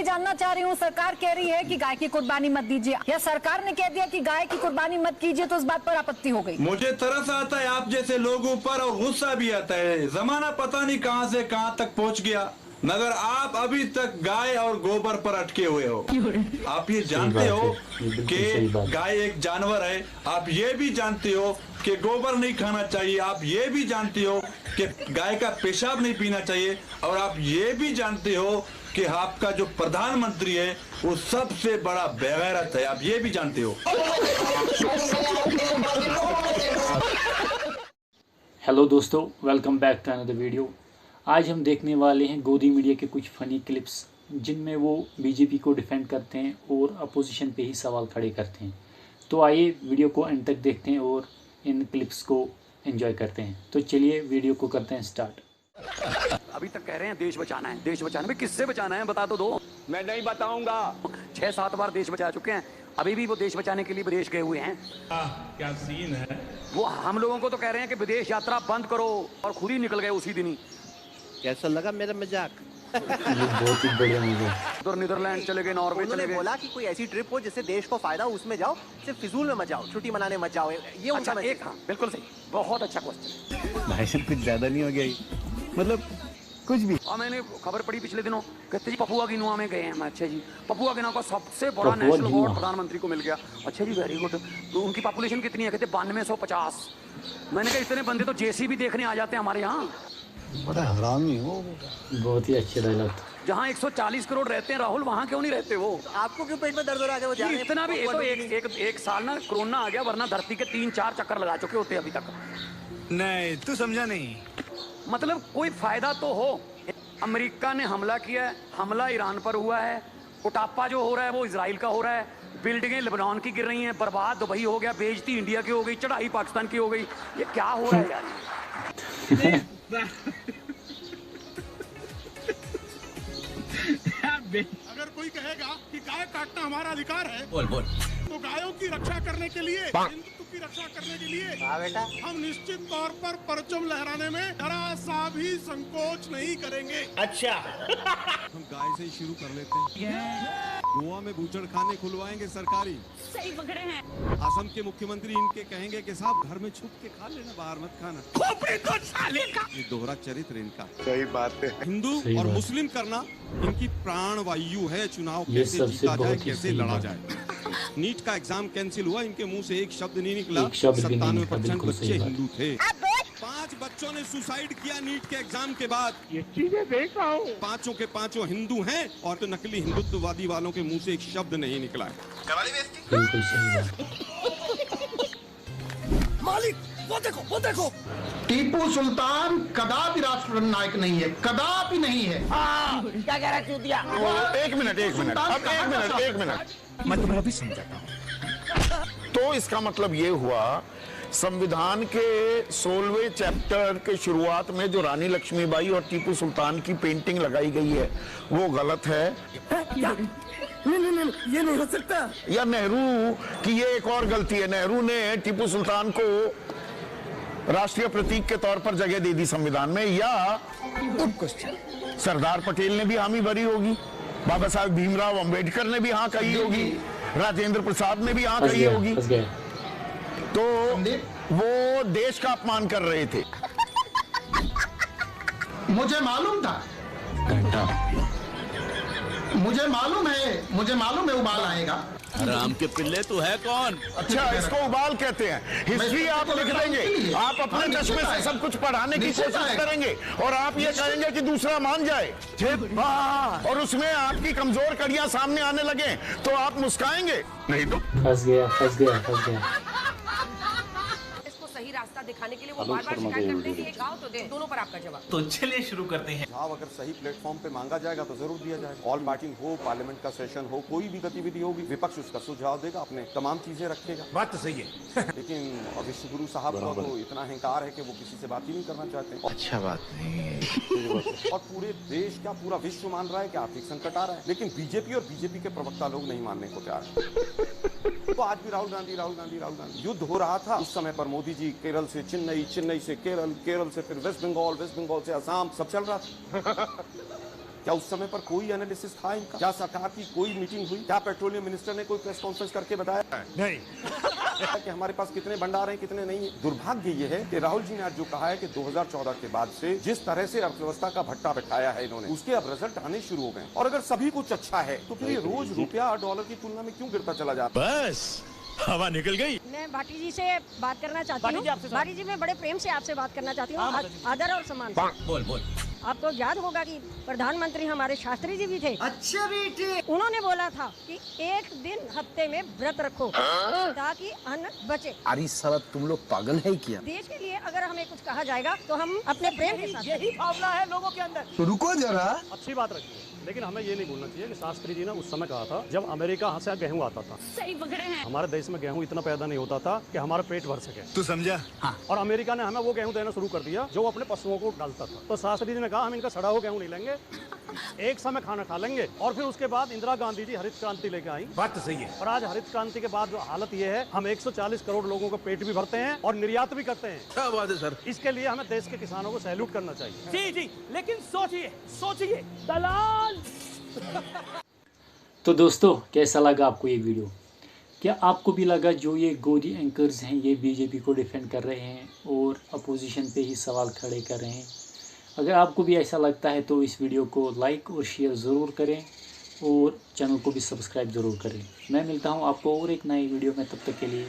ये जानना चाह रही हूँ, सरकार कह रही है कि गाय की कुर्बानी मत दीजिए, या सरकार ने कह दिया कि गाय की कुर्बानी मत कीजिए, तो इस बात पर आपत्ति हो गई। मुझे तरस आता है आप जैसे लोगों पर और गुस्सा भी आता है। जमाना पता नहीं कहां से कहां तक पहुंच गया, मगर आप अभी तक गाय और गोबर पर अटके हुए हो। आप ये जानते हो कि गाय एक जानवर है, आप ये भी जानते हो कि गोबर नहीं खाना चाहिए, आप ये भी जानते हो कि गाय का पेशाब नहीं पीना चाहिए, और आप ये भी जानते हो कि आपका जो प्रधानमंत्री है वो सबसे बड़ा बेगैरत है, आप ये भी जानते हो। हेलो दोस्तों, welcome back to another video. आज हम देखने वाले हैं गोदी मीडिया के कुछ फ़नी क्लिप्स जिनमें वो बीजेपी को डिफेंड करते हैं और अपोजिशन पे ही सवाल खड़े करते हैं। तो आइए वीडियो को एंड तक देखते हैं और इन क्लिप्स को एंजॉय करते हैं। तो चलिए वीडियो को करते हैं स्टार्ट। अभी तक कह रहे हैं देश बचाना है, देश बचाना है। किससे बचाना है बता तो दो। मैं नहीं बताऊंगा। 6-7 बार देश बचा चुके हैं, अभी भी वो देश बचाने के लिए विदेश गए हुए हैं। क्या सीन है। वो हम लोगों को तो कह रहे हैं कि विदेश यात्रा बंद करो, और खुद ही निकल गए उसी दिन ही। कैसा लगा मेरा मजाक? ये बहुत ही बढ़िया मजा। उधर नीदरलैंड चले गए, नॉर्वे चले गए। बोला कि कोई ऐसी ट्रिप हो जिससे देश को फायदा हो, उसमें जाओ, सिर्फ फिजूल में मत जाओ, छुट्टी मनाने मत जाओ। ये अच्छा, एक हाँ बिल्कुल सही, बहुत अच्छा क्वेश्चन। भाई साहब कुछ ज्यादा नहीं हो गया, मतलब कुछ भी। और मैंने खबर पढ़ी पिछले दिनों, कहते जी पपुआ गिनुआ में गए हैं। मैं अच्छा जी, पपुआ गिनुआ का सबसे बड़ा नेशनल अवार्ड प्रधानमंत्री को मिल गया। अच्छा जी, वेरी गुड। तो उनकी पॉपुलेशन कितनी है? कहते 9250। मैंने कहा इतने बंदे तो जेसीबी देखने आ जाते हैं हमारे यहाँ। बड़ा हरामी हो। बहुत ही अच्छे डायलॉग। जहाँ 140 करोड़ रहते हैं राहुल, वहाँ क्यों नहीं रहते वो? आपको क्यों पेट में दर्द हो रहा है? वो जाने इतना भी तो एक साल ना कोरोना आ गया, वरना धरती के 3-4 चक्कर लगा चुके होते अभी तक। नहीं तू समझा नहीं। मतलब कोई फायदा तो हो। अमेरिका ने हमला किया है, हमला ईरान पर हुआ है, कुटापा जो हो रहा है वो इजराइल का हो रहा है, बिल्डिंगें लेबनान की गिर रही हैं, बर्बाद दुबई हो गया, बेइज्जती इंडिया की हो गई, चढ़ाई पाकिस्तान की हो गई। ये क्या हो रहा है यार? अगर कोई कहेगा कि गाय काटना हमारा अधिकार है, बोल तो गायों की रक्षा करने के लिए, हिंदुत्व की रक्षा करने के लिए बेटा, हम निश्चित तौर पर परचम लहराने में जरा सा भी संकोच नहीं करेंगे। अच्छा। हम गाय से ही शुरू कर लेते हैं। गोवा में बूचड़खाने खुलवाएंगे सरकारी। सही पकड़े हैं। असम के मुख्यमंत्री इनके कहेंगे कि साहब घर में छुप के खा लेना, बाहर मत खाना। खोपड़ी तो साले का। ये दोहरा चरित्र इनका। सही बात है। हिंदू और मुस्लिम करना इनकी प्राण वायु है। चुनाव कैसे जीता जाए, कैसे लड़ा जाए। नीट का एग्जाम कैंसिल हुआ, इनके मुंह से एक शब्द नहीं निकला। 97% बच्चे हिंदू थे। 5 बच्चों ने सुसाइड किया नीट के एग्जाम के बाद। ये चीजें देख रहा हूँ। 5 के 5 हिंदू हैं, और तो नकली हिंदुत्ववादी वालों के मुंह से एक शब्द नहीं निकला है। बिल्कुल सही बात। मालिक वो देखो। टीपू सुल्तान कदापि राष्ट्र नायक नहीं है, कदापि नहीं है। क्या कह रहा है चूतिया? एक मिनट अब एक मिनट मैं तुम्हें अभी समझाता हूँ। तो इसका मतलब ये हुआ, संविधान के 16वें चैप्टर के शुरुआत में जो रानी लक्ष्मीबाई और टीपू सुल्तान की पेंटिंग लगाई गई है वो गलत है। नहीं, ये नहीं हो सकता। या नेहरू की ये एक और गलती है, नेहरू ने टीपू सुल्तान को राष्ट्रीय प्रतीक के तौर पर जगह दे दी संविधान में। या सरदार पटेल ने भी हामी भरी होगी, बाबा साहब भीमराव अंबेडकर ने भी हाँ कही होगी, राजेंद्र प्रसाद ने भी हाँ कही होगी। तो वो देश का अपमान कर रहे थे। मुझे मालूम था, मुझे मालूम है उबाल आएगा। राम के पिल्ले तू है कौन? अच्छा, इसको उबाल कहते हैं। हिस्ट्री आप लिख देंगे, आप अपने चश्मे से सब कुछ पढ़ाने की कोशिश करेंगे, और आप ये कहेंगे कि दूसरा मान जाए, और उसमें आपकी कमजोर कड़ियां सामने आने लगे तो आप मुस्काएंगे नहीं तो फंस गया। सही रास्ता दिखाने के लिए वो बार-बार शिकायत करते हैं कि ये गाँव तो दे। दोनों पर आपका जवाब। तो चलिए शुरू करते हैं। सुझाव अगर सही प्लेटफॉर्म पे मांगा जाएगा तो जरूर दिया जाएगा। ऑल पार्टी हो, पार्लियामेंट का सेशन हो, कोई भी गतिविधि होगी, विपक्ष उसका सुझाव देगा, अपने तमाम चीजें रखेगा। बात तो सही है। लेकिन विश्व गुरु साहब का तो इतना अहंकार है कि वो किसी से बात ही नहीं करना चाहते। अच्छा बात नहीं। और पूरे देश क्या पूरा विश्व मान रहा है कि आर्थिक संकट आ रहा है, लेकिन बीजेपी और बीजेपी के प्रवक्ता लोग नहीं मानने को तैयार है। तो आज भी राहुल गांधी युद्ध हो रहा था उस समय पर मोदी जी केरल से चेन्नई से केरल से फिर वेस्ट बंगाल से असम, सब चल रहा था। क्या उस समय पर कोई एनालिसिस था इनका? क्या सरकार की कोई मीटिंग हुई? क्या पेट्रोलियम मिनिस्टर ने कोई प्रेस कॉन्फ्रेंस करके बताया? नहीं। कि हमारे पास कितने भंडार हैं, कितने नहीं है। दुर्भाग्य ये है कि राहुल जी ने आज जो कहा है कि 2014 के बाद से जिस तरह से अर्थव्यवस्था का भट्टा बिठाया है इन्होंने, उसके अब रिजल्ट आने शुरू हो गए। और अगर सभी कुछ अच्छा है तो फिर ये रोज रुपया और डॉलर की तुलना में क्यों गिरता चला जाता है? बस हवा निकल गई। मैं भाटी जी से बात करना चाहती हूँ। भाटी जी, मैं बड़े प्रेम से आपसे बात करना चाहती हूँ, आदर और सम्मान। बोल। आपको याद होगा कि प्रधानमंत्री हमारे शास्त्री जी भी थे। अच्छा बेटे। उन्होंने बोला था कि एक दिन हफ्ते में व्रत रखो ताकि अन्न बचे। अरे साला तुम लोग पागल है क्या? देश के लिए अगर हमें कुछ कहा जाएगा तो हम अपने प्रेम के साथ। यही भावना है लोगों के अंदर। तो रुको जरा, अच्छी बात रखी है, लेकिन हमें ये नहीं भूलना चाहिए कि शास्त्री जी ने उस समय कहा था जब अमेरिका से गेहूँ आता था। सही पकड़े हैं। हमारे देश में गेहूँ इतना पैदा नहीं होता था कि हमारा पेट भर सके। तू समझा? हाँ। और अमेरिका ने हमें वो गेहूँ देना शुरू कर दिया जो अपने पशुओं को डालता था। तो शास्त्री जी ने कहा हम इनका सड़ा हुआ गेहूँ नहीं लेंगे, एक समय खाना खा लेंगे। और फिर उसके बाद इंदिरा गांधी जी हरित क्रांति लेके आई। बात तो सही है। और आज हरित क्रांति के बाद जो हालत ये है, हम 140 करोड़ लोगों का पेट भी भरते हैं और निर्यात भी करते हैं। क्या बात है सर। इसके लिए हमें देश के किसानों को सैल्यूट करना चाहिए। जी, लेकिन सोचिए दलाल। तो दोस्तों, कैसा लगा आपको ये वीडियो? क्या आपको भी लगा जो ये गोदी एंकर्स हैं ये बीजेपी को डिफेंड कर रहे हैं और अपोजिशन पे ही सवाल खड़े कर रहे हैं? अगर आपको भी ऐसा लगता है तो इस वीडियो को लाइक और शेयर ज़रूर करें और चैनल को भी सब्सक्राइब ज़रूर करें। मैं मिलता हूँ आपको और एक नई वीडियो में, तब तक के लिए